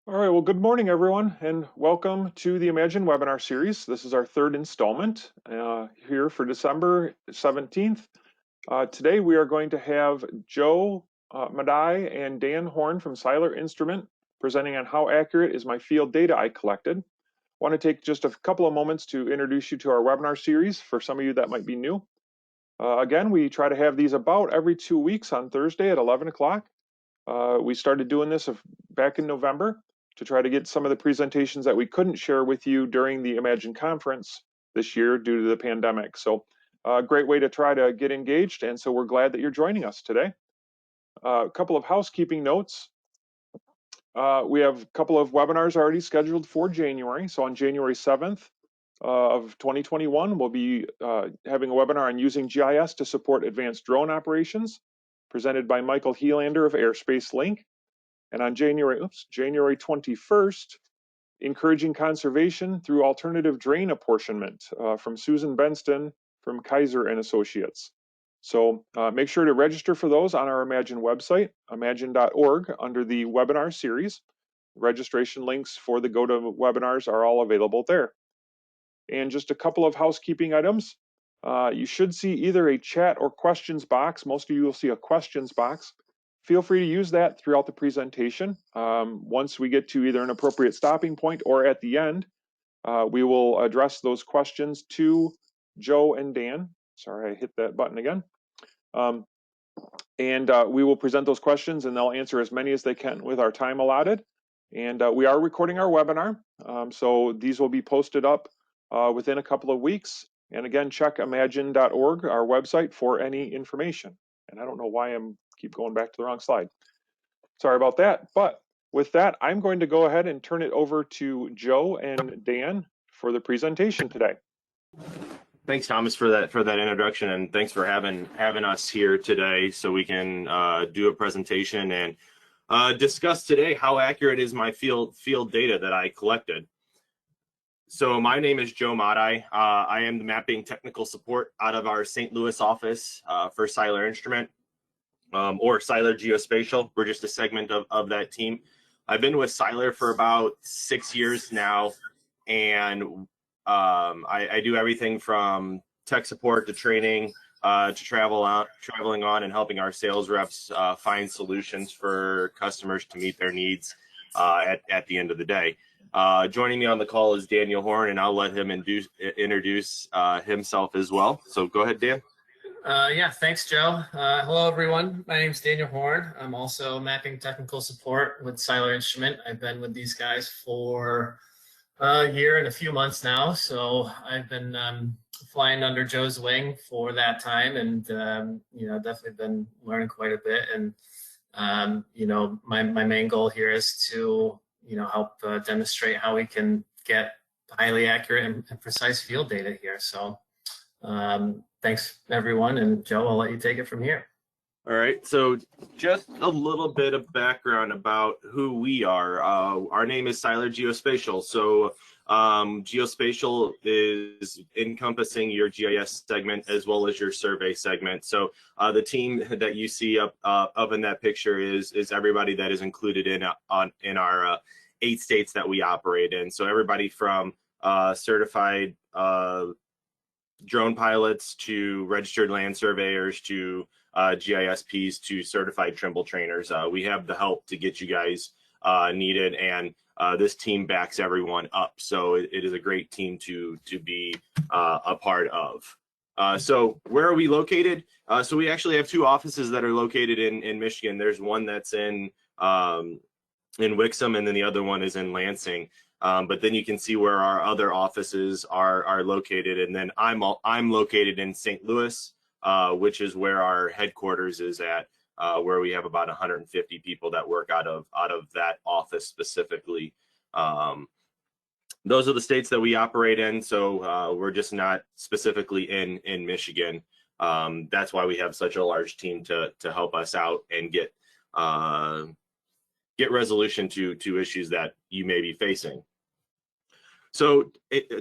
All right, well, good morning, everyone, and welcome to the IMAGIN webinar series. This is our third installment here for December 17th. Today, we are going to have Joe Madai and Dan Horn from Seiler Instrument presenting on how accurate is my field data I collected. I want to take just a couple of moments to introduce you to our webinar series for some of you that might be new. Again, we try to have these about every 2 weeks on Thursday at 11 o'clock. We started doing this back in November to try to get some of the presentations that we couldn't share with you during the IMAGIN conference this year due to the pandemic. So a great way to try to get engaged, and so we're glad that you're joining us today. A couple of housekeeping notes. We have a couple of webinars already scheduled for January. So on January 7th of 2021, we'll be having a webinar on using GIS to support advanced drone operations, presented by Michael Helander of Airspace Link. And on January 21st, encouraging conservation through alternative drain apportionment from Susan Benston from Kaiser and Associates. So make sure to register for those on our IMAGIN website, imagine.org, under the webinar series. Registration links for the GoToWebinars are all available there. And just a couple of housekeeping items. You should see either a chat or questions box. Most of you will see a questions box. Feel free to use that throughout the presentation. Once we get to either an appropriate stopping point or at the end, we will address those questions to Joe and Dan. Sorry, I hit that button again. We will present those questions and they'll answer as many as they can with our time allotted. And we are recording our webinar, so these will be posted up within a couple of weeks. And again, check imagine.org, our website, for any information. And I don't know why I'm keep going back to the wrong slide. Sorry about that. But with that, I'm going to go ahead and turn it over to Joe and Dan for the presentation today. Thanks, Thomas, for that introduction, and thanks for having us here today so we can do a presentation and discuss today how accurate is my field data that I collected. So my name is Joe Madai. I am the mapping technical support out of our St. Louis office for Seiler Instrument, or Seiler Geospatial. We're just a segment of that team. I've been with Seiler for about 6 years now, and I do everything from tech support to training to traveling on and helping our sales reps find solutions for customers to meet their needs at the end of the day. Joining me on the call is Daniel Horn, and I'll let him introduce himself as well. So go ahead, Dan. Yeah, thanks, Joe. Hello, everyone. My name is Daniel Horn. I'm also mapping technical support with Seiler Instrument. I've been with these guys for a year and a few months now, so I've been flying under Joe's wing for that time, and definitely been learning quite a bit. And my main goal here is to help demonstrate how we can get highly accurate and precise field data here. So thanks, everyone, and Joe, I'll let you take it from here. All right, so just a little bit of background about who we are. Our name is Seiler Geospatial. So Geospatial is encompassing your GIS segment as well as your survey segment. So the team that you see up in that picture is everybody that is included in our 8 states that we operate in. So everybody from certified drone pilots to registered land surveyors to GISPs to certified Trimble trainers. We have the help to get you guys needed, and this team backs everyone up. So it is a great team to be a part of. So where are we located? So we actually have 2 offices that are located in Michigan. There's one that's in Wixom, and then the other one is in Lansing. But then you can see where our other offices are located, and then I'm located in St. Louis, which is where our headquarters is at, where we have about 150 people that work out of that office specifically. Those are the states that we operate in, so we're just not specifically in Michigan. That's why we have such a large team to help us out and get resolution to issues that you may be facing. So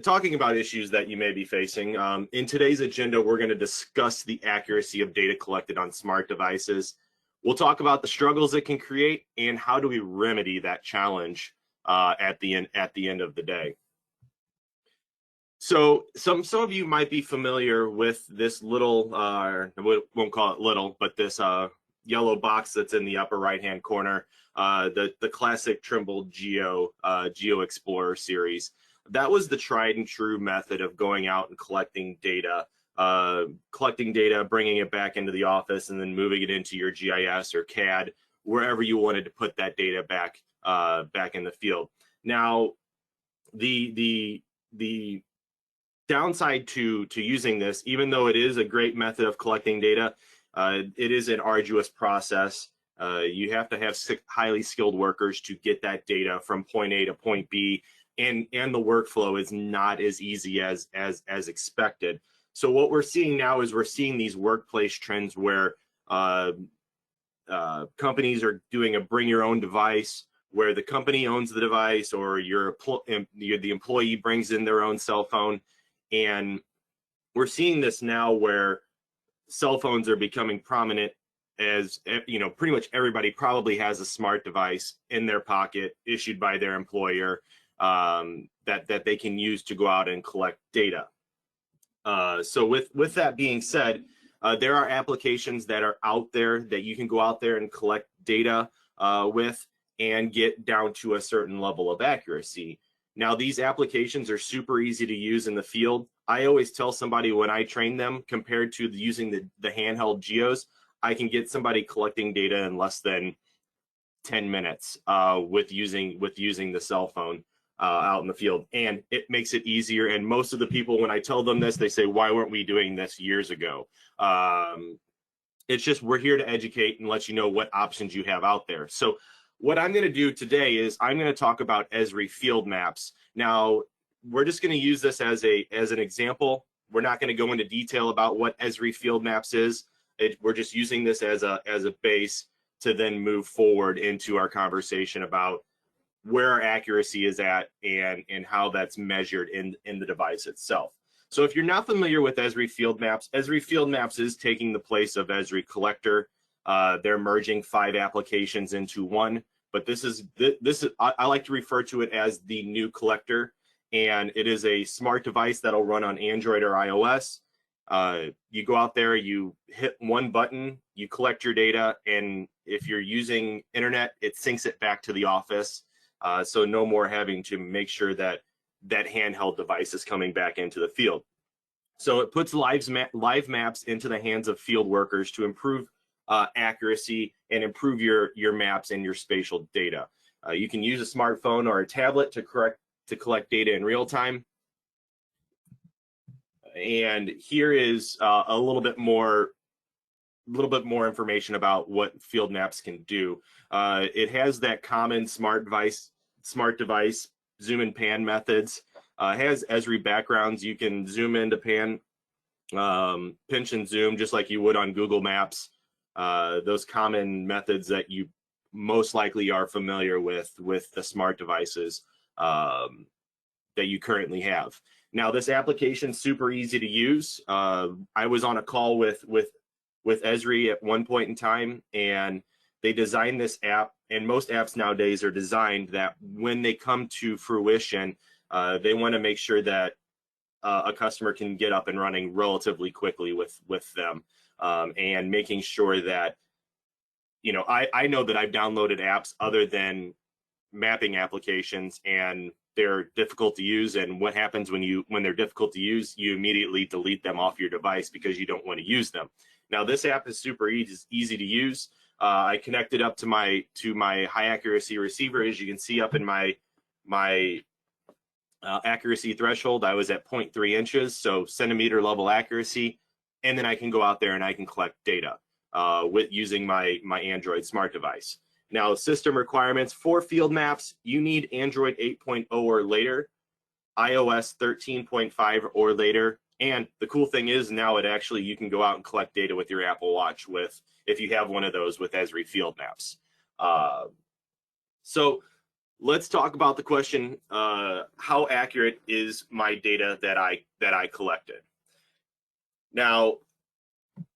talking about issues that you may be facing, in today's agenda, we're going to discuss the accuracy of data collected on smart devices. We'll talk about the struggles it can create and how do we remedy that challenge. at the end of the day. So some of you might be familiar with this little, we won't call it little, but this yellow box that's in the upper right hand corner, the classic Trimble Geo Explorer series. That was the tried and true method of going out and collecting data, bringing it back into the office, and then moving it into your GIS or CAD, wherever you wanted to put that data back in the field. Now, the downside to using this, even though it is a great method of collecting data, it is an arduous process. You have to have highly skilled workers to get that data from point A to point B, and the workflow is not as easy as expected. So what we're seeing now is we're seeing these workplace trends where companies are doing a bring your own device, where the company owns the device, or the employee brings in their own cell phone. And we're seeing this now where cell phones are becoming prominent, as pretty much everybody probably has a smart device in their pocket issued by their employer that they can use to go out and collect data. So with that being said, there are applications that are out there that you can go out there and collect data with and get down to a certain level of accuracy. Now, these applications are super easy to use in the field. I always tell somebody when I train them, compared to using the handheld geos, I can get somebody collecting data in less than 10 minutes with using the cell phone out in the field, and it makes it easier. And most of the people, when I tell them this, they say, "Why weren't we doing this years ago?" It's just, we're here to educate and let you know what options you have out there. So what I'm going to do today is I'm going to talk about ESRI field maps. Now, we're just going to use this as an example. We're not going to go into detail about what ESRI field maps is. We're just using this as a base to then move forward into our conversation about where our accuracy is at and how that's measured in the device itself. So if you're not familiar with ESRI field maps is taking the place of ESRI Collector. They're merging 5 applications into one, but this is I like to refer to it as the new Collector, and it is a smart device that'll run on Android or iOS. You go out there, you hit one button, you collect your data, and if you're using internet, it syncs it back to the office. So no more having to make sure that handheld device is coming back into the field. So it puts live maps into the hands of field workers to improve accuracy and improve your maps and your spatial data. You can use a smartphone or a tablet to collect data in real time. And here is a little bit more information about what field maps can do. It has that common smart device zoom and pan methods. It has ESRI backgrounds. You can zoom in to pan, pinch and zoom, just like you would on Google Maps. Those common methods that you most likely are familiar with the smart devices that you currently have. Now, this application's super easy to use. I was on a call with ESRI at one point in time, and they designed this app, and most apps nowadays are designed that when they come to fruition, they want to make sure that a customer can get up and running relatively quickly with them, and making sure that, I know that I've downloaded apps other than mapping applications, and they're difficult to use. And what happens when they're difficult to use, you immediately delete them off your device because you don't want to use them. Now, this app is super easy to use. I connected up to my high accuracy receiver. As you can see up in my accuracy threshold, I was at 0.3 inches, so centimeter level accuracy, and then I can go out there and I can collect data with using my Android smart device. Now, system requirements for field maps: you need Android 8.0 or later, iOS 13.5 or later. And the cool thing is now you can go out and collect data with your Apple Watch if you have one of those with ESRI field maps. So let's talk about the question, how accurate is my data that I collected? Now,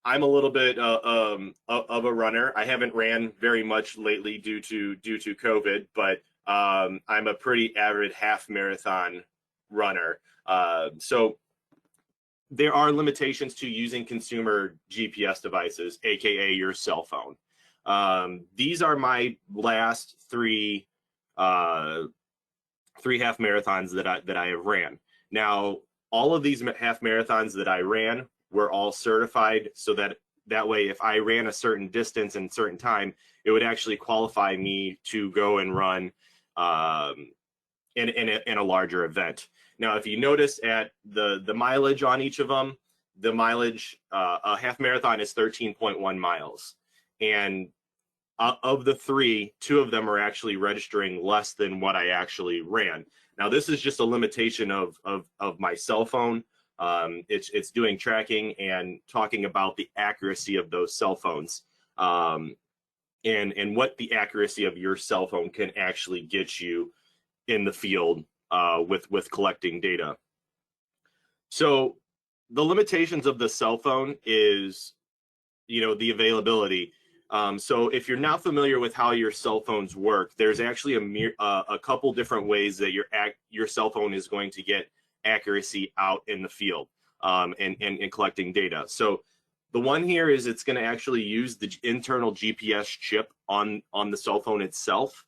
I'm a little bit of a runner. I haven't ran very much lately due to COVID, but I'm a pretty avid half marathon runner. So there are limitations to using consumer GPS devices, aka your cell phone. These are my last three half marathons that I have ran. Now, all of these half marathons that I ran were all certified, so that way, if I ran a certain distance and certain time, it would actually qualify me to go and run in a larger event. Now, if you notice at the mileage on each of them, the mileage, a half marathon is 13.1 miles. And of the three, two of them are actually registering less than what I actually ran. Now, this is just a limitation of my cell phone. It's doing tracking and talking about the accuracy of those cell phones, and what the accuracy of your cell phone can actually get you in the field with collecting data. So the limitations of the cell phone is, the availability. So if you're not familiar with how your cell phones work, there's actually a couple different ways that your cell phone is going to get accuracy out in the field, and collecting data. So the one here is it's going to actually use the internal GPS chip on the cell phone itself.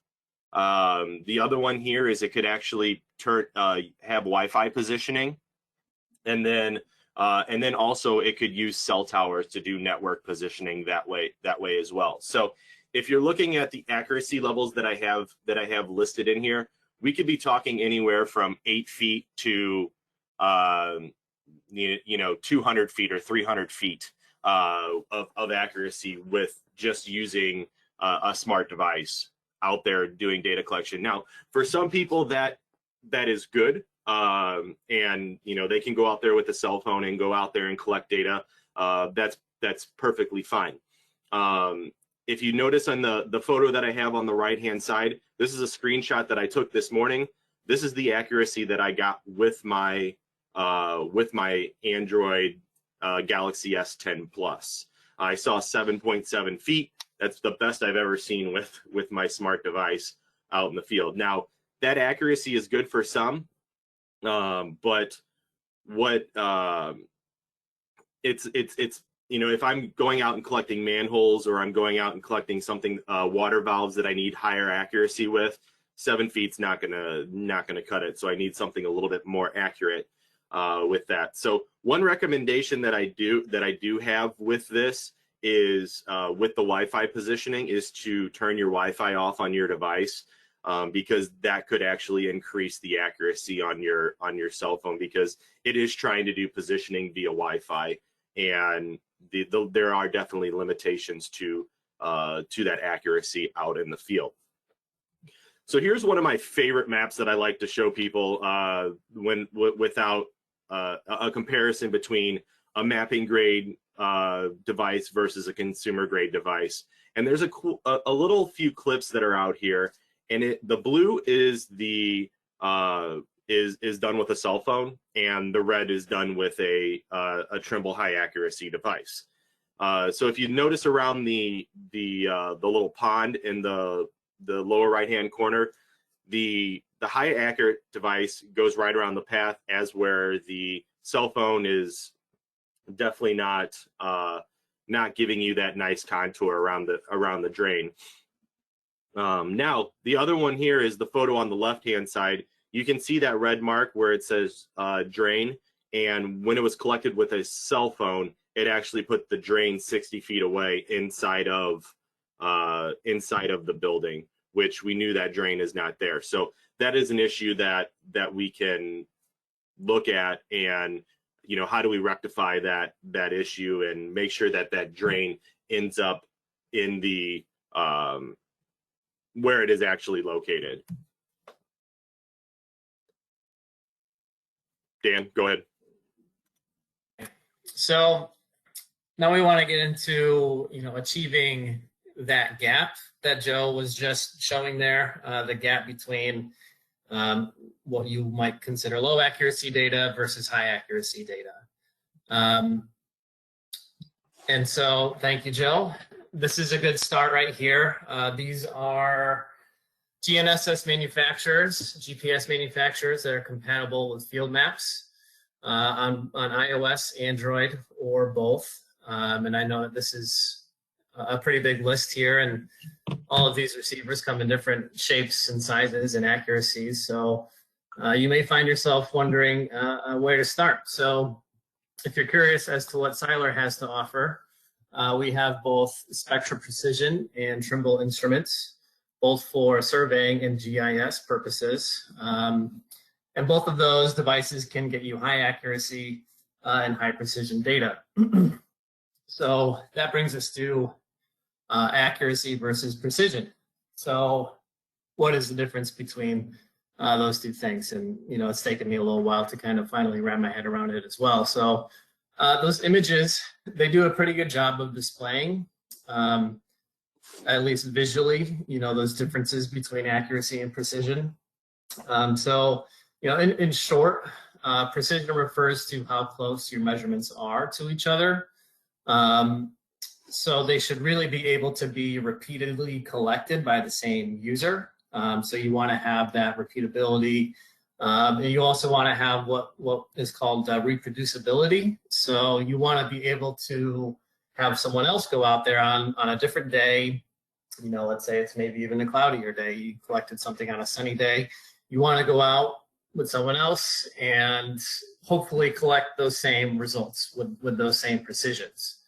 The other one here is it could actually have Wi-Fi positioning, and then also it could use cell towers to do network positioning that way as well. So if you're looking at the accuracy levels that I have listed in here, we could be talking anywhere from 8 feet to 200 feet or 300 feet of accuracy with just using a smart device out there doing data collection. Now, for some people that is good, and they can go out there with a cell phone and go out there and collect data. That's perfectly fine. If you notice on the photo that I have on the right hand side, this is a screenshot that I took this morning. This is the accuracy that I got with my Android Galaxy S10 Plus. I saw 7.7 feet. That's the best I've ever seen with my smart device out in the field. Now, that accuracy is good for some, but what it's if I'm going out and collecting manholes, or I'm going out and collecting something, water valves that I need higher accuracy with, 7 feet's not gonna cut it. So I need something a little bit more accurate with that. So one recommendation that I do have with this is with the Wi-Fi positioning is to turn your Wi-Fi off on your device, because that could actually increase the accuracy on your cell phone, because it is trying to do positioning via Wi-Fi, and there are definitely limitations to that accuracy out in the field. So here's one of my favorite maps that I like to show people without a comparison between a mapping grade device versus a consumer grade device. And there's a little few clips that are out here, and the blue is is done with a cell phone, and the red is done with a Trimble high accuracy device. So if you notice around the little pond in the lower right hand corner, the high accurate device goes right around the path, as where the cell phone is definitely not giving you that nice contour around the drain. Now, the other one here is the photo on the left hand side. You can see that red mark where it says drain, and when it was collected with a cell phone, it actually put the drain 60 feet away inside of the building, which we knew that drain is not there. So that is an issue that we can look at, and how do we rectify that issue and make sure that drain ends up in the where it is actually located. Dan, go ahead. So now we want to get into achieving that gap that Joe was just showing there, the gap between what you might consider low accuracy data versus high accuracy data. And so thank you, Joe. This is a good start right here. These are GNSS manufacturers, GPS manufacturers that are compatible with field maps on iOS, Android, or both. And I know that this is a pretty big list here, and all of these receivers come in different shapes and sizes and accuracies. So you may find yourself wondering where to start. So if you're curious as to what Siler has to offer, we have both Spectra Precision and Trimble instruments, both for surveying and GIS purposes. And both of those devices can get you high accuracy and high precision data. So that brings us to accuracy versus precision. So what is the difference between those two things? And, you know, it's taken me a little while to kind of finally wrap my head around it as well. So those images, they do a pretty good job of displaying, at least visually, you know, those differences between accuracy and precision. So, you know, in short, precision refers to how close your measurements are to each other. So they should really be able to be repeatedly collected by the same user. So you want to have that repeatability. And you also want to have what is called reproducibility. So you want to be able to have someone else go out there on a different day. You know, let's say it's maybe even a cloudier day. You collected something on a sunny day. You want to go out with someone else and hopefully collect those same results with those same precisions.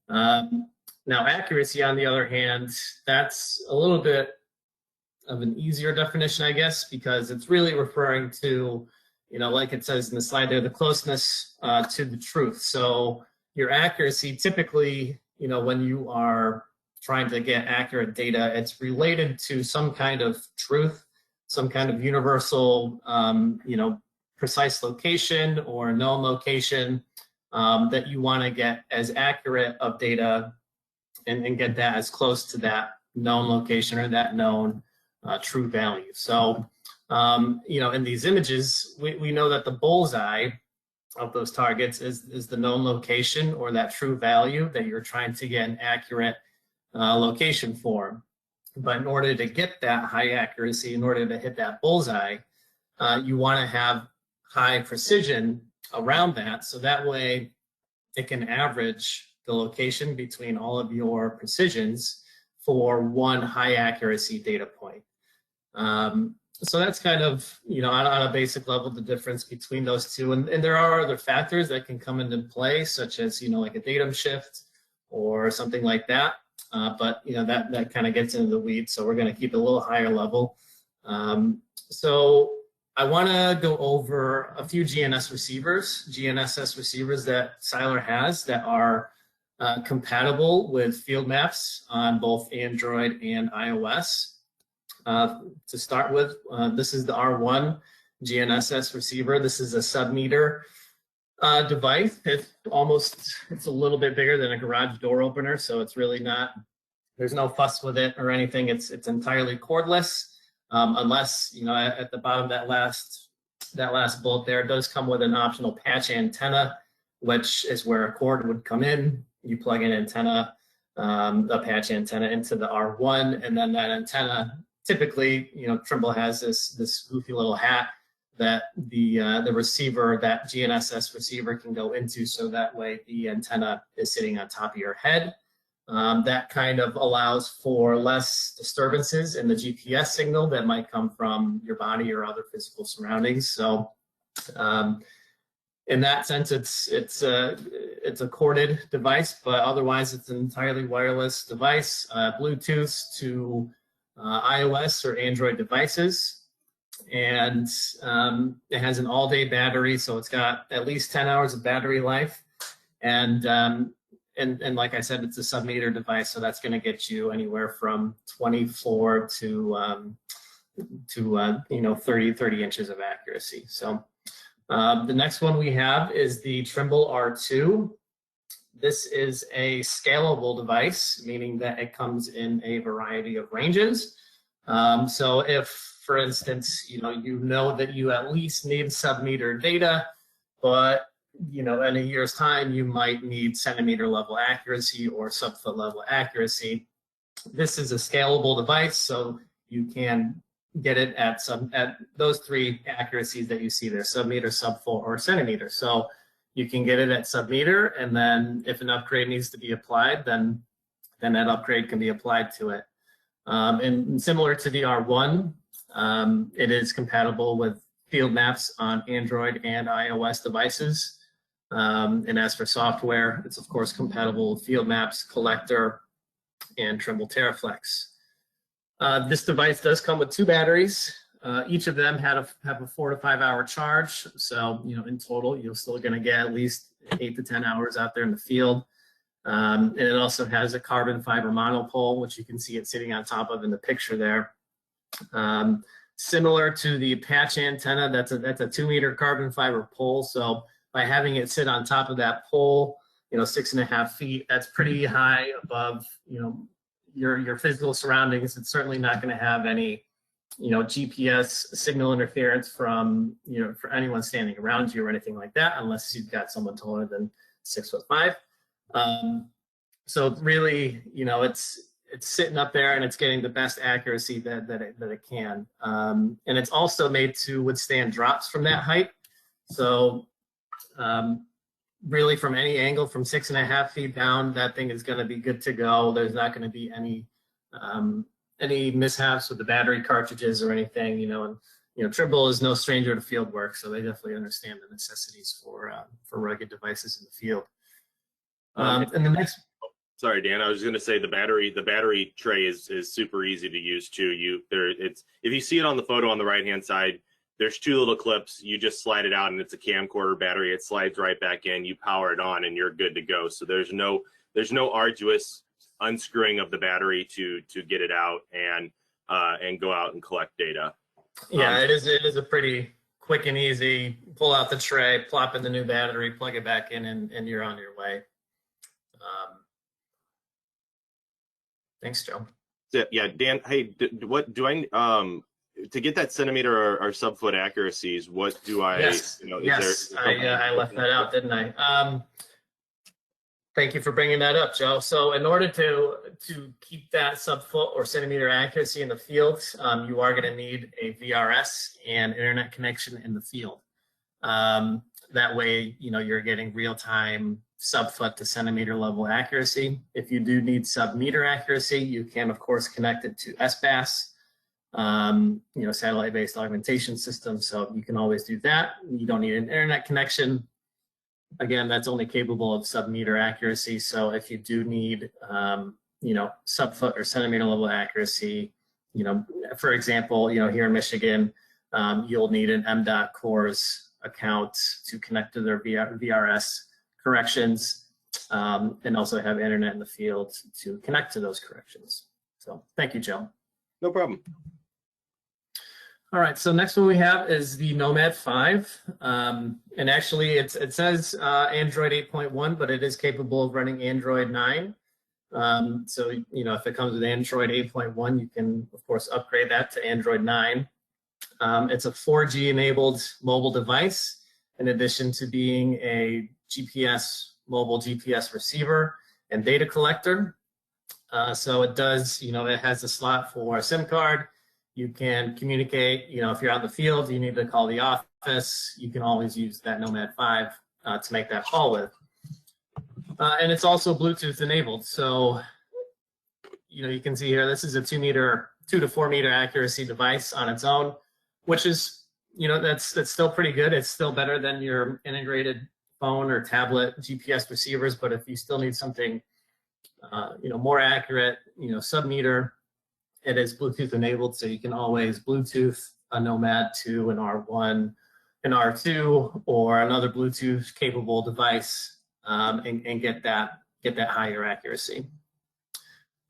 Now, accuracy, on the other hand, that's a little bit of an easier definition, I guess, because it's really referring to, you know, like it says in the slide there, the closeness to the truth. So your accuracy, typically, you know, when you are trying to get accurate data, it's related to some kind of truth, some kind of universal, you know, precise location or known location that you want to get as accurate of data and get that as close to that known location or that known true value. So, you know, in these images, we know that the bullseye of those targets is the known location or that true value that you're trying to get an accurate location for. But in order to get that high accuracy, in order to hit that bullseye, you want to have high precision around that. So that way it can average the location between all of your precisions for one high accuracy data point. So that's kind of, you know, on a basic level, the difference between those two. And there are other factors that can come into play, such as, you know, like a datum shift or something like that. But, you know, that kind of gets into the weeds. So we're going to keep it a little higher level. So I want to go over a few GNSS receivers that Siler has that are compatible with field maps on both Android and iOS. To start with, this is the R1 GNSS receiver. This is a sub-meter device. It's a little bit bigger than a garage door opener, so it's really not, there's no fuss with it or anything. It's entirely cordless, unless, you know, at the bottom that last bullet there, it does come with an optional patch antenna, which is where a cord would come in. You plug an antenna, a patch antenna into the R1, and then that antenna, typically, you know, Trimble has this goofy little hat that the receiver, that GNSS receiver, can go into, so that way the antenna is sitting on top of your head. That kind of allows for less disturbances in the GPS signal that might come from your body or other physical surroundings. So in that sense, it's a corded device, but otherwise it's an entirely wireless device, Bluetooth to iOS or Android devices. And it has an all-day battery, so it's got at least 10 hours of battery life. And like I said, it's a sub-meter device, so that's going to get you anywhere from 24 to you know, 30 inches of accuracy. So the next one we have is the Trimble R2. This is a scalable device, meaning that it comes in a variety of ranges. So if, for instance, you know that you at least need sub-meter data, but, you know, in a year's time, you might need centimeter level accuracy or sub-foot level accuracy. This is a scalable device, so you can get it at those three accuracies that you see there: sub-meter, sub-full, or centimeter. So you can get it at sub-meter, and then if an upgrade needs to be applied, then that upgrade can be applied to it. And similar to the R1, it is compatible with field maps on Android and iOS devices. And as for software, it's of course compatible with field maps, collector, and Trimble TerraFlex. This device does come with two batteries. Each of them have a 4 to 5 hour charge. So, in total, you're still going to get at least 8 to 10 hours out there in the field. And it also has a carbon fiber monopole, which you can see it sitting on top of in the picture there. Similar to the patch antenna, that's a 2-meter carbon fiber pole. So by having it sit on top of that pole, 6.5 feet, that's pretty high above, your physical surroundings. It's certainly not going to have any, GPS signal interference from, for anyone standing around you or anything like that, unless you've got someone taller than 6'5". So really, it's sitting up there and it's getting the best accuracy that it can. And it's also made to withstand drops from that height. So really from any angle from 6.5 feet down, that thing is going to be good to go. There's not going to be any mishaps with the battery cartridges or anything, and Trimble is no stranger to field work, so they definitely understand the necessities for rugged devices in the field. And the next. Sorry, Dan. I was going to say the battery tray is super easy to use too. If you see it on the photo on the right hand side, there's two little clips. You just slide it out, and it's a camcorder battery. It slides right back in. You power it on, and you're good to go. So there's no arduous unscrewing of the battery to get it out and go out and collect data. Yeah, it is a pretty quick and easy. Pull out the tray, plop in the new battery, plug it back in, and you're on your way. Thanks, Joe. Yeah, Dan. Hey, what do I to get that centimeter or sub-foot accuracies? What do I? Yes, I left that out, didn't I? Thank you for bringing that up, Joe. So in order to keep that sub-foot or centimeter accuracy in the field, you are going to need a VRS and internet connection in the field. That way, you're getting real-time sub-foot to centimeter level accuracy. If you do need sub-meter accuracy, you can, of course, connect it to SBAS, satellite-based augmentation system. So you can always do that. You don't need an internet connection. Again, that's only capable of sub-meter accuracy. So if you do need, sub-foot or centimeter level accuracy, for example, here in Michigan, you'll need an MDOT CORS account to connect to their VRS corrections, and also have internet in the field to connect to those corrections. So thank you, Joe. No problem. All right, so next one we have is the Nomad 5. And actually it says Android 8.1, but it is capable of running Android 9. So, if it comes with Android 8.1, you can, of course, upgrade that to Android 9. It's a 4G enabled mobile device, in addition to being a mobile GPS receiver and data collector. So it does, it has a slot for a SIM card. You can communicate, if you're out in the field, you need to call the office, you can always use that Nomad 5 to make that call with. And it's also Bluetooth enabled. So, you can see here, this is a 2 to 4 meter accuracy device on its own, which is, that's still pretty good. It's still better than your integrated phone or tablet GPS receivers. But if you still need something, more accurate, sub-meter, it is Bluetooth enabled. So you can always Bluetooth a Nomad to an R1, an R2, or another Bluetooth capable device, and get that higher accuracy.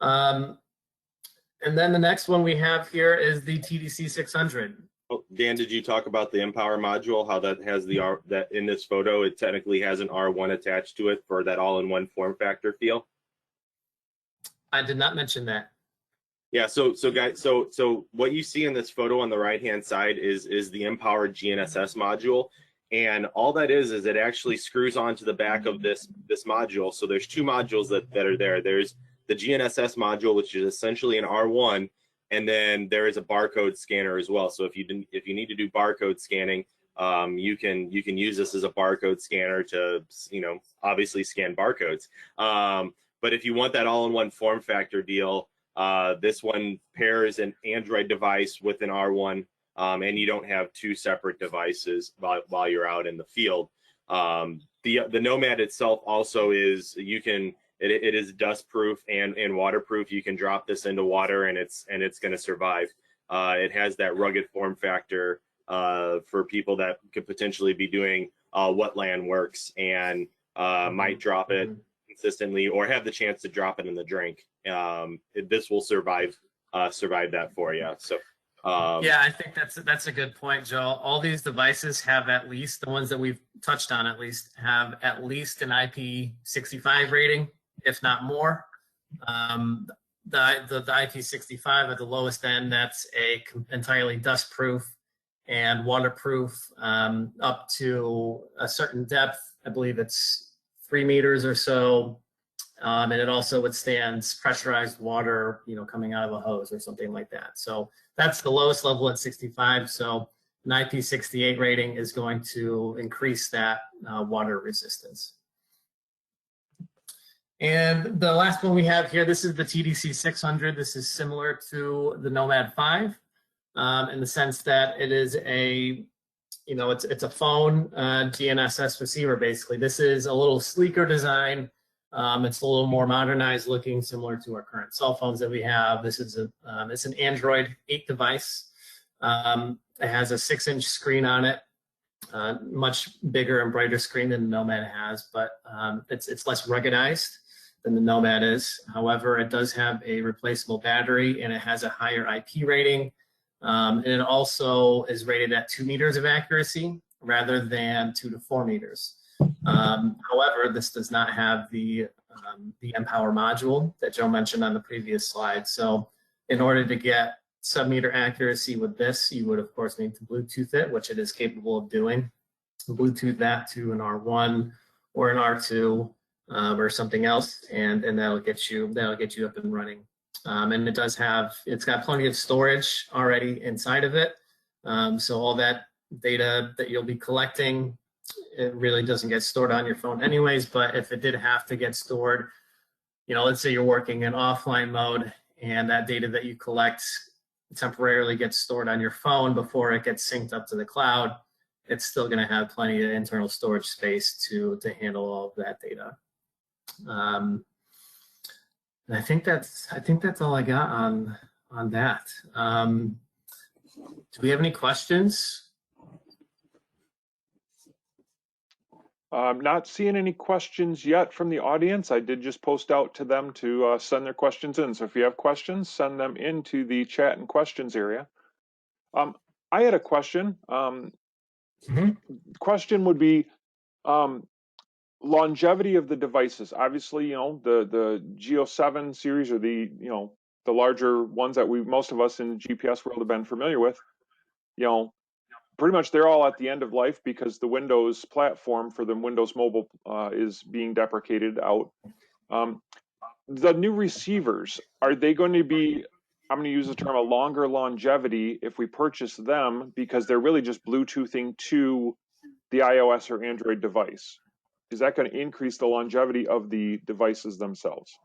And then the next one we have here is the TDC 600. Oh, Dan, did you talk about the Empower module? How that has that in this photo, it technically has an R1 attached to it for that all-in-one form factor feel? I did not mention that. Yeah, so guys, so what you see in this photo on the right-hand side is the Empower GNSS module. And all that is it actually screws onto the back of this module. So there's two modules that are there. There's the GNSS module, which is essentially an R1, and then there is a barcode scanner as well. So if you need to do barcode scanning, you can use this as a barcode scanner to, obviously scan barcodes. But if you want that all-in-one form factor deal, this one pairs an Android device with an R1, and you don't have two separate devices while you're out in the field. The Nomad itself also is, it is dust proof and waterproof. You can drop this into water and it's going to survive. It has that rugged form factor for people that could potentially be doing wetland works and might drop it consistently or have the chance to drop it in the drink. This will survive that for you. So yeah, I think that's a good point, Joe. All these devices have at least, the ones that we've touched on at least, have at least an IP65 rating, if not more. The IP65 at the lowest end, that's entirely dust proof and waterproof up to a certain depth. I believe it's 3 meters or so. And it also withstands pressurized water, coming out of a hose or something like that. So that's the lowest level at 65. So an IP68 rating is going to increase that water resistance. And the last one we have here, this is the TDC 600. This is similar to the Nomad 5 in the sense that it is it's a phone GNSS receiver, basically. This is a little sleeker design. It's a little more modernized looking, similar to our current cell phones that we have. This is it's an Android 8 device. It has a 6-inch screen on it, much bigger and brighter screen than the Nomad has, but it's less ruggedized than the Nomad is. However, it does have a replaceable battery and it has a higher IP rating. And it also is rated at 2 meters of accuracy rather than 2 to 4 meters. However, this does not have the mPower module that Joe mentioned on the previous slide. So in order to get sub-meter accuracy with this, you would of course need to Bluetooth it, which it is capable of doing. Bluetooth that to an R1 or an R2 or something else, and that'll get you up and running. And it's got plenty of storage already inside of it. So all that data that you'll be collecting, it really doesn't get stored on your phone anyways, but if it did have to get stored, let's say you're working in offline mode and that data that you collect temporarily gets stored on your phone before it gets synced up to the cloud, it's still going to have plenty of internal storage space to handle all of that data. And I think that's all I got on that. Do we have any questions? I'm not seeing any questions yet from the audience. I did just post out to them to send their questions in. So if you have questions, send them into the chat and questions area. I had a question. Question would be longevity of the devices. Obviously, the Geo 7 series or the larger ones that most of us in the GPS world have been familiar with, pretty much they're all at the end of life because the Windows platform for the Windows Mobile is being deprecated out. The new receivers, are they going to be, I'm going to use the term, a longer longevity if we purchase them because they're really just Bluetoothing to the iOS or Android device? Is that going to increase the longevity of the devices themselves?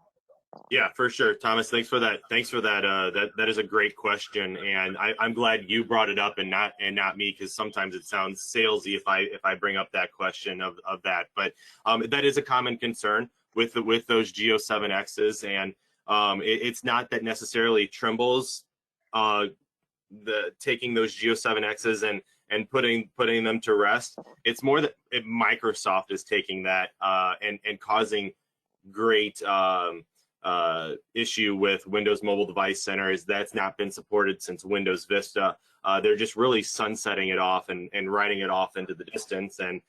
Yeah, for sure, Thomas. Thanks for that. That is a great question, and I'm glad you brought it up and not me, because sometimes it sounds salesy if I bring up that question of that. But that is a common concern with those Geo 7Xs, and it's not that necessarily Trimble's taking those Geo 7Xs and putting them to rest. It's more that Microsoft is taking that and causing great issue with Windows Mobile Device Center is that's not been supported since Windows Vista. They're just really sunsetting it off and writing it off into the distance. And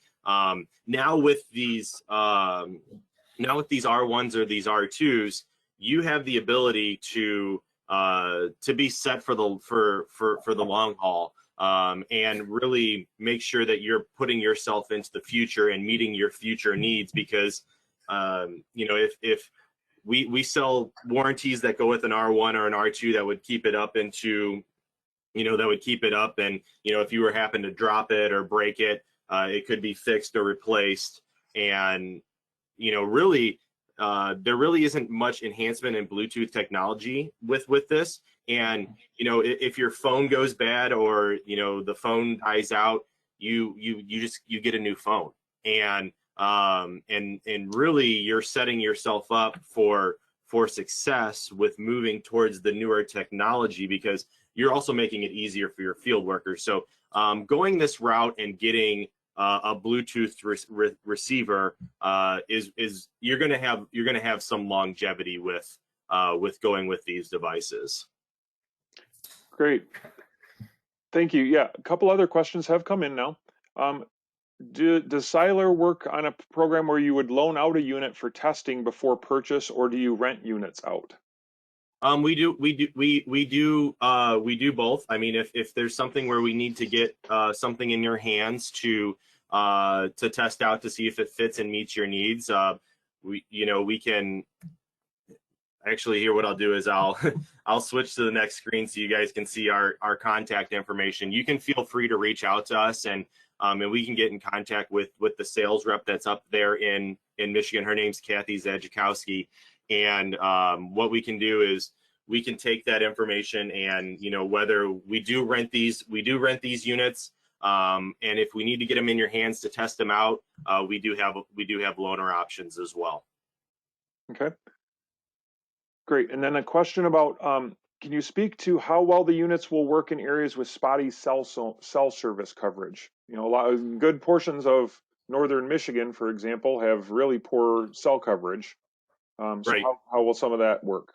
now with these R1s or these R2s, you have the ability to be set for the long haul. And really make sure that you're putting yourself into the future and meeting your future needs, because if we sell warranties that go with an R1 or an R2 that would keep it up into, that would keep it up. And, if you were happen to drop it or break it, it could be fixed or replaced. And, really, there really isn't much enhancement in Bluetooth technology with this. And, if your phone goes bad or, the phone dies out, you get a new phone. And really you're setting yourself up for success with moving towards the newer technology, because you're also making it easier for your field workers. So going this route and getting a Bluetooth receiver is you're going to have some longevity with going with these devices. Great. Thank you. Yeah, a couple other questions have come in now. Does Siler work on a program where you would loan out a unit for testing before purchase, or do you rent units out? We do both. I mean, if there's something where we need to get something in your hands to test out to see if it fits and meets your needs, we can. Actually, here what I'll do is I'll switch to the next screen so you guys can see our contact information. You can feel free to reach out to us, and we can get in contact with the sales rep that's up there in Michigan. Her name's Kathy Zajikowski, and what we can do is we can take that information and whether we do rent these units, and if we need to get them in your hands to test them out, we do have loaner options as well. Okay. Great. And then a question about, can you speak to how well the units will work in areas with spotty cell service coverage? A lot of good portions of northern Michigan, for example, have really poor cell coverage. So right. How will some of that work?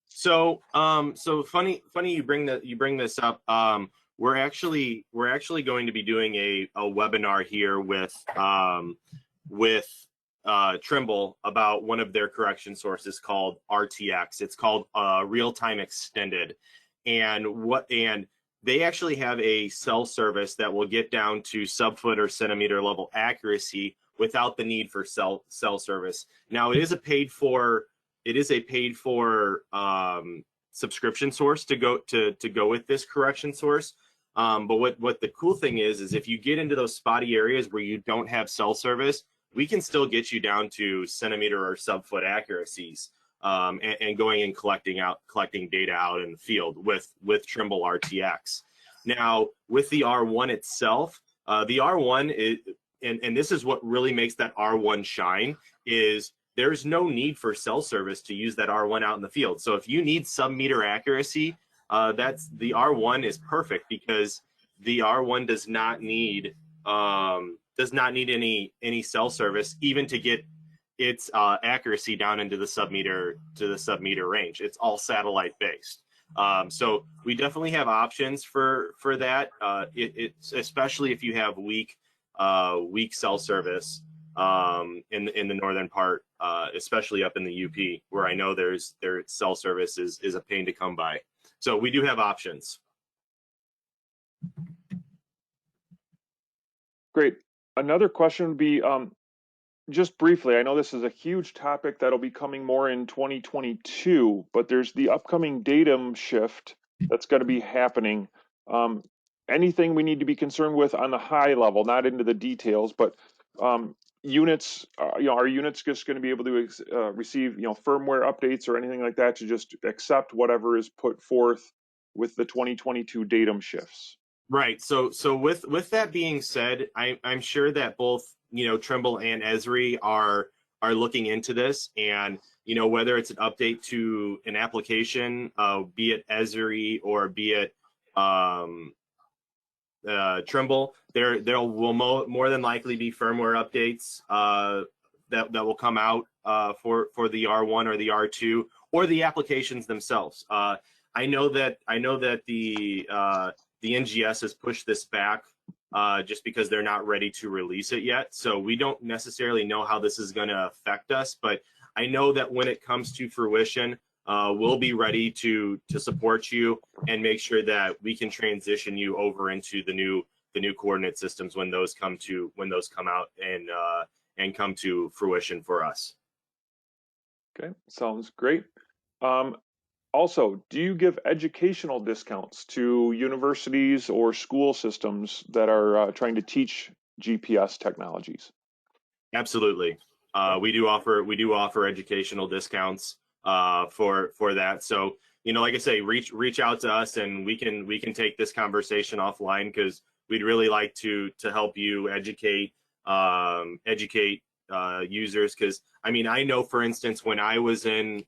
So funny you bring this up. We're actually going to be doing a webinar here with Trimble about one of their correction sources called RTX. It's called real-time extended, and they actually have a cell service that will get down to sub-foot or centimeter level accuracy without the need for cell service. Now, it is a paid for subscription source to go with this correction source. But what the cool thing is if you get into those spotty areas where you don't have cell service, we can still get you down to centimeter or sub-foot accuracies, and going and collecting data out in the field with Trimble RTX. Now, with the R1 itself, the R1 is, and this is what really makes that R1 shine, is there's no need for cell service to use that R1 out in the field. So if you need sub-meter accuracy, that's the R1 is perfect, because the R1 does not need any cell service even to get its accuracy down into the sub-meter range. It's all satellite based. So we definitely have options for that. It's especially if you have weak cell service in the northern part, especially up in the UP, where I know their cell service is a pain to come by. So we do have options. Great. Another question would be, just briefly, I know this is a huge topic that'll be coming more in 2022, but there's the upcoming datum shift that's going to be happening. Anything we need to be concerned with on the high level, not into the details, but units, are units just going to be able to receive, firmware updates or anything like that to just accept whatever is put forth with the 2022 datum shifts? Right. So with that being said, I'm sure that both Trimble and ESRI are looking into this, and whether it's an update to an application, be it ESRI or be it Trimble, there will more than likely be firmware updates that will come out for the R1 or the R2 or the applications themselves. I know that the NGS has pushed this back just because they're not ready to release it yet. So we don't necessarily know how this is going to affect us, but I know that when it comes to fruition, we'll be ready to support you and make sure that we can transition you over into the new coordinate systems when those come out and come to fruition for us. Okay, sounds great. Also, do you give educational discounts to universities or school systems that are trying to teach GPS technologies? Absolutely. We do offer educational discounts for that. So, like I say, reach out to us, and we can take this conversation offline, because we'd really like to help you educate users. Because I know, for instance, when I was in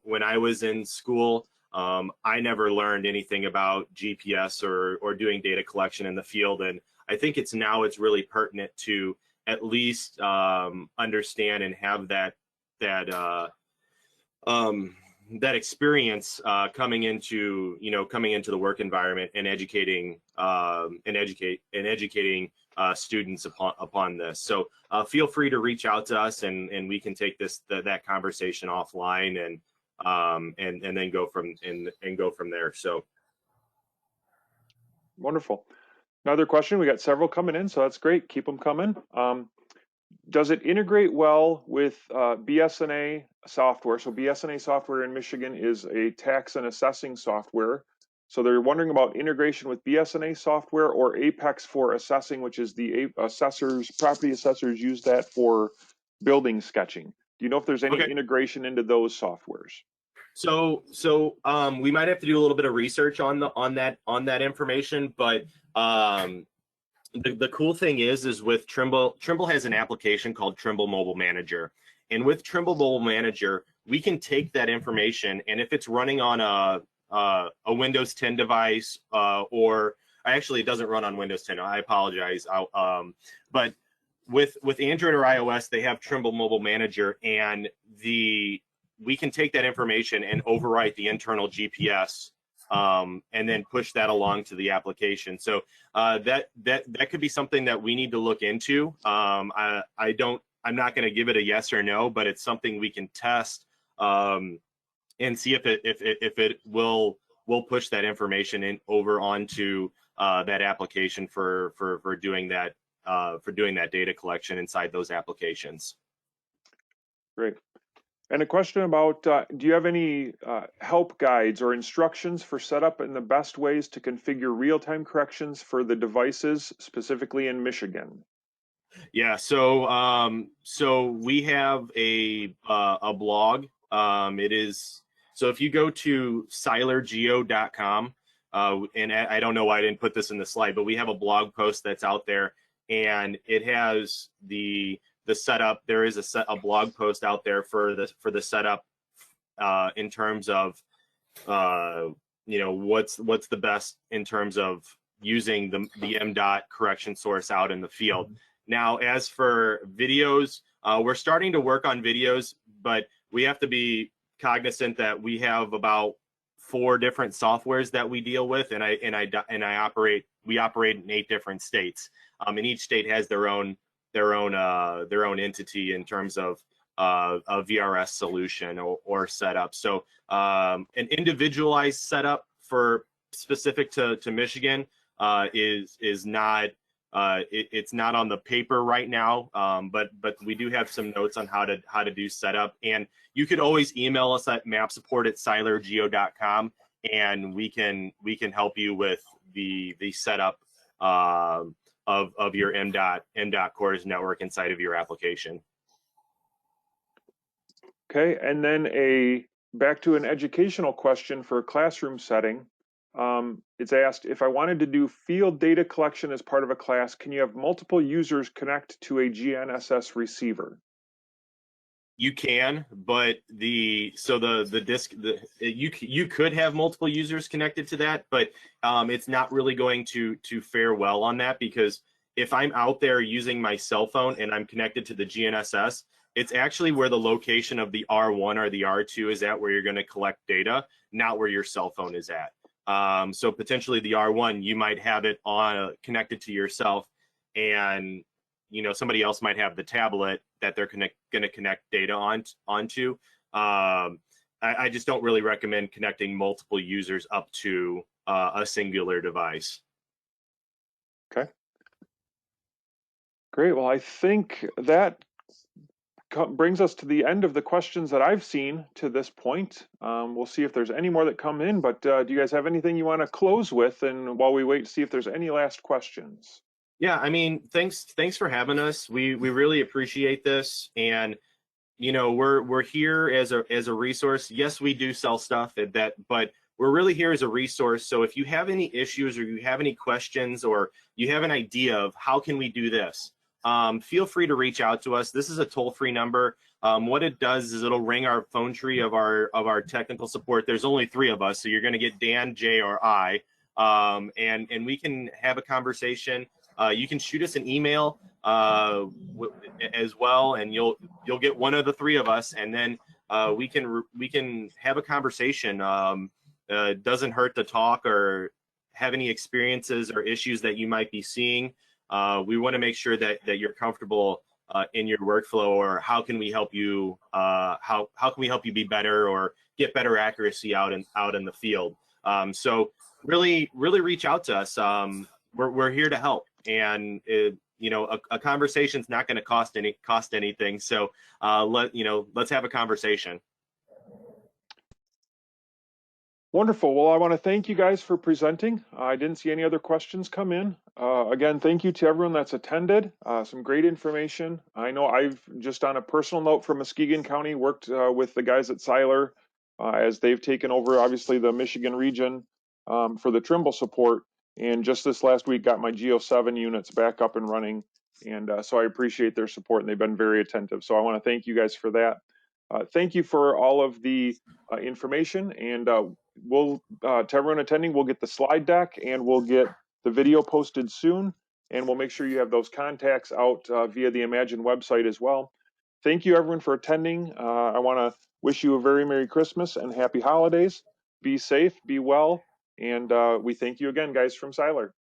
school, I never learned anything about GPS or doing data collection in the field, and I think it's really pertinent to at least understand and have that experience coming into the work environment, and educating students upon this. So feel free to reach out to us, and we can take that conversation offline, and then go from there. So Wonderful. Another question, we got several coming in, so that's great. Keep them coming. Does it integrate well with BSA software? So BSA software in Michigan is a tax and assessing software. So they're wondering about integration with BSA software or Apex for assessing, which is the property assessors use that for building sketching. Do you know if there's any okay. integration into those softwares? So we might have to do a little bit of research on that information, but the cool thing is with Trimble has an application called Trimble Mobile Manager, and with Trimble Mobile Manager, we can take that information, and if it's running on a Windows 10 device, or actually it doesn't run on Windows 10. I apologize. But with Android or iOS, they have Trimble Mobile Manager, and we can take that information and overwrite the internal GPS, and then push that along to the application. So that could be something that we need to look into. I'm not going to give it a yes or no, but it's something we can test, and see if it will push that information over onto that application for doing that data collection inside those applications. Great. And a question about, do you have any help guides or instructions for setup and the best ways to configure real-time corrections for the devices, specifically in Michigan? Yeah, so we have a blog. So if you go to silergeo.com, and I don't know why I didn't put this in the slide, but we have a blog post that's out there, and it has the setup. There is a blog post out there for the setup, in terms of what's the best in terms of using the MDOT correction source out in the field. Now, as for videos, we're starting to work on videos, but we have to be cognizant that we have about 4 different softwares that we deal with, and we operate in 8 different states, and each state has their own entity in terms of a VRS solution or setup. So an individualized setup for specific to Michigan is not. It's not on the paper right now, but we do have some notes on how to do setup, and you could always email us at mapsupport@silergeo.com, and we can help you with the setup of your MDOT CORS network inside of your application. Okay, and then back to an educational question for a classroom setting. It's asked, if I wanted to do field data collection as part of a class, can you have multiple users connect to a GNSS receiver? You can, but you could have multiple users connected to that, but it's not really going to fare well on that, because if I'm out there using my cell phone and I'm connected to the GNSS, it's actually where the location of the R1 or the R2 is at, where you're going to collect data, not where your cell phone is at. So potentially the R1, you might have it connected to yourself, and somebody else might have the tablet that they're going to connect data onto. I just don't really recommend connecting multiple users up to a singular device. Okay. Great. Well, I think that brings us to the end of the questions that I've seen to this point. We'll see if there's any more that come in, but do you guys have anything you want to close with? And while we wait to see if there's any last questions. Yeah, I mean, thanks for having us. We really appreciate this, and you know, we're here as a resource. Yes, we do sell stuff at that, but we're really here as a resource. So if you have any issues or you have any questions or you have an idea of how can we do this, feel free to reach out to us. This is a toll-free number. What it does is it'll ring our phone tree of our technical support. There's only 3 of us, so you're going to get Dan, Jay, or I, and we can have a conversation. You can shoot us an email as well, and you'll get one of the 3 of us, and then we can have a conversation. Doesn't hurt to talk or have any experiences or issues that you might be seeing. We want to make sure that you're comfortable in your workflow, or how can we help you? How can we help you be better or get better accuracy out in the field? So really reach out to us. We're here to help, and you know, a conversation's not going to cost anything. So let's have a conversation. Wonderful. Well, I want to thank you guys for presenting. I didn't see any other questions come in. Again, thank you to everyone that's attended. Some great information. I know I've, just on a personal note, from Muskegon County, worked with the guys at Siler as they've taken over, obviously, the Michigan region for the Trimble support. And just this last week, got my Geo7 units back up and running. And so I appreciate their support, and they've been very attentive. So I want to thank you guys for that. Thank you for all of the information, and we'll to everyone attending, we'll get the slide deck and we'll get the video posted soon, and we'll make sure you have those contacts out via the IMAGIN website as well. Thank you everyone for attending. I want to wish you a very Merry Christmas and Happy Holidays. Be safe, be well, and we thank you again, guys, from Siler.